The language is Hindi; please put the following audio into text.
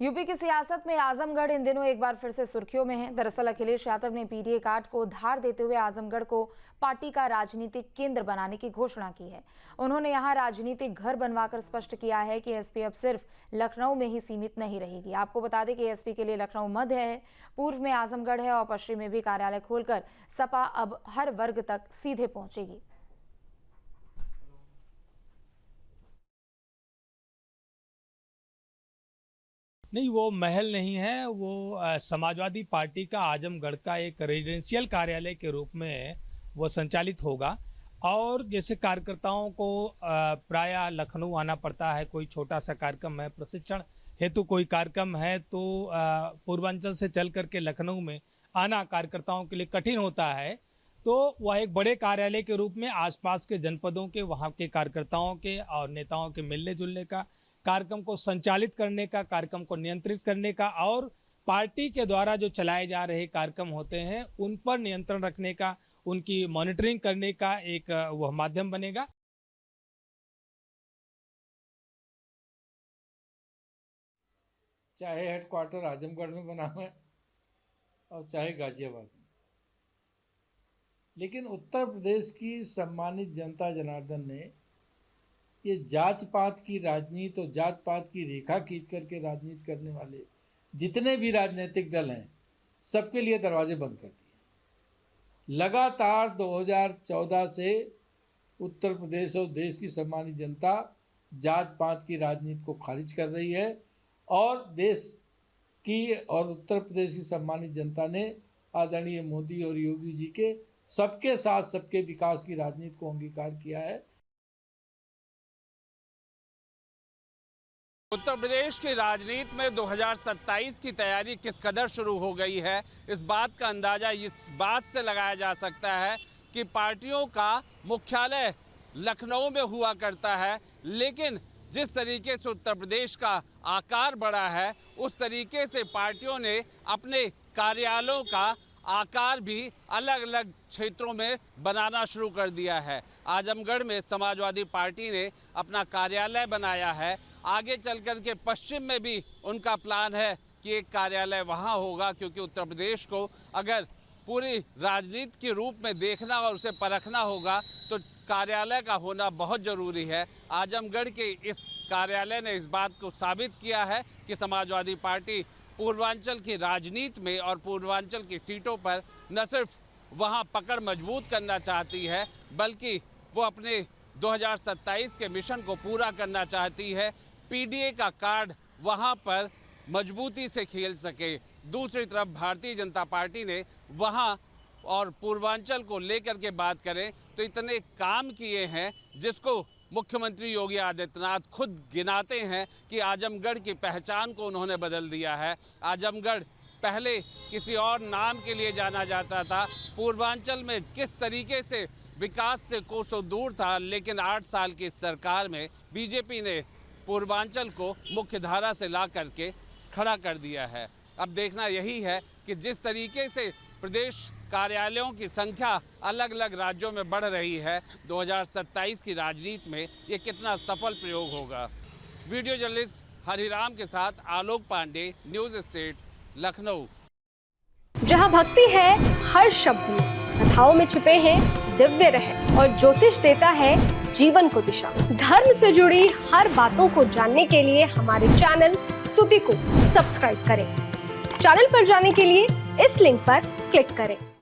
यूपी की सियासत में आजमगढ़ इन दिनों एक बार फिर से सुर्खियों में है। दरअसल अखिलेश यादव ने पीडीए कार्ड को धार देते हुए आजमगढ़ को पार्टी का राजनीतिक केंद्र बनाने की घोषणा की है। उन्होंने यहां राजनीतिक घर बनवाकर स्पष्ट किया है कि एसपी अब सिर्फ लखनऊ में ही सीमित नहीं रहेगी। आपको बता दें कि एसपी के लिए लखनऊ मध्य है, पूर्व में आजमगढ़ है और पश्चिम में भी कार्यालय खोलकर सपा अब हर वर्ग तक सीधे पहुंचेगी। नहीं, वो महल नहीं है, वो समाजवादी पार्टी का आजमगढ़ का एक रेजिडेंशियल कार्यालय के रूप में वो संचालित होगा। और जैसे कार्यकर्ताओं को प्रायः लखनऊ आना पड़ता है, कोई छोटा सा कार्यक्रम है, प्रशिक्षण हेतु कोई कार्यक्रम है, तो पूर्वांचल से चल करके लखनऊ में आना कार्यकर्ताओं के लिए कठिन होता है। तो वह एक बड़े कार्यालय के रूप में आसपास के जनपदों के वहाँ के कार्यकर्ताओं के और नेताओं के मिलने जुलने का, कार्यक्रम को संचालित करने का, कार्यक्रम को नियंत्रित करने का और पार्टी के द्वारा जो चलाए जा रहे कार्यक्रम होते हैं उन पर नियंत्रण रखने का, उनकी मॉनिटरिंग करने का एक वह माध्यम बनेगा। चाहे हेडक्वार्टर आजमगढ़ में बना हुआ है और चाहे गाजियाबाद में, लेकिन उत्तर प्रदेश की सम्मानित जनता जनार्दन ने ये जात पात की राजनीति और जात पात की रेखा खींच करके राजनीति करने वाले जितने भी राजनीतिक दल हैं सबके लिए दरवाजे बंद कर दिए। लगातार 2014 से उत्तर प्रदेश और देश की सम्मानित जनता जात पात की राजनीति को खारिज कर रही है और देश की और उत्तर प्रदेश की सम्मानित जनता ने आदरणीय मोदी और योगी जी के सबके साथ सबके विकास की राजनीति को अंगीकार किया है। उत्तर प्रदेश की राजनीति में 2027 की तैयारी किस कदर शुरू हो गई है, इस बात का अंदाजा इस बात से लगाया जा सकता है कि पार्टियों का मुख्यालय लखनऊ में हुआ करता है, लेकिन जिस तरीके से उत्तर प्रदेश का आकार बढ़ा है उस तरीके से पार्टियों ने अपने कार्यालयों का आकार भी अलग अलग क्षेत्रों में बनाना शुरू कर दिया है। आजमगढ़ में समाजवादी पार्टी ने अपना कार्यालय बनाया है। आगे चल कर के पश्चिम में भी उनका प्लान है कि एक कार्यालय वहां होगा, क्योंकि उत्तर प्रदेश को अगर पूरी राजनीति के रूप में देखना और उसे परखना होगा तो कार्यालय का होना बहुत ज़रूरी है। आजमगढ़ के इस कार्यालय ने इस बात को साबित किया है कि समाजवादी पार्टी पूर्वांचल की राजनीति में और पूर्वांचल की सीटों पर न सिर्फ वहां पकड़ मजबूत करना चाहती है, बल्कि वो अपने 2027 के मिशन को पूरा करना चाहती है। पीडीए का कार्ड वहां पर मजबूती से खेल सके। दूसरी तरफ भारतीय जनता पार्टी ने वहां और पूर्वांचल को लेकर के बात करें तो इतने काम किए हैं जिसको मुख्यमंत्री योगी आदित्यनाथ खुद गिनाते हैं कि आजमगढ़ की पहचान को उन्होंने बदल दिया है। आजमगढ़ पहले किसी और नाम के लिए जाना जाता था, पूर्वांचल में किस तरीके से विकास से कोसों दूर था, लेकिन 8 साल की सरकार में बीजेपी ने पूर्वांचल को मुख्य धारा से ला करके खड़ा कर दिया है। अब देखना यही है कि जिस तरीके से प्रदेश कार्यालयों की संख्या अलग अलग राज्यों में बढ़ रही है, 2027 की राजनीति में ये कितना सफल प्रयोग होगा। वीडियो जर्नलिस्ट हरिराम के साथ आलोक पांडे, न्यूज़ स्टेट, लखनऊ। जहां भक्ति है हर शब्द में, कथाओं में छुपे हैं दिव्य रहस्य और ज्योतिष देता है जीवन को दिशा। धर्म से जुड़ी हर बातों को जानने के लिए हमारे चैनल स्तुति को सब्सक्राइब करें। चैनल पर जाने के लिए इस लिंक पर क्लिक करें।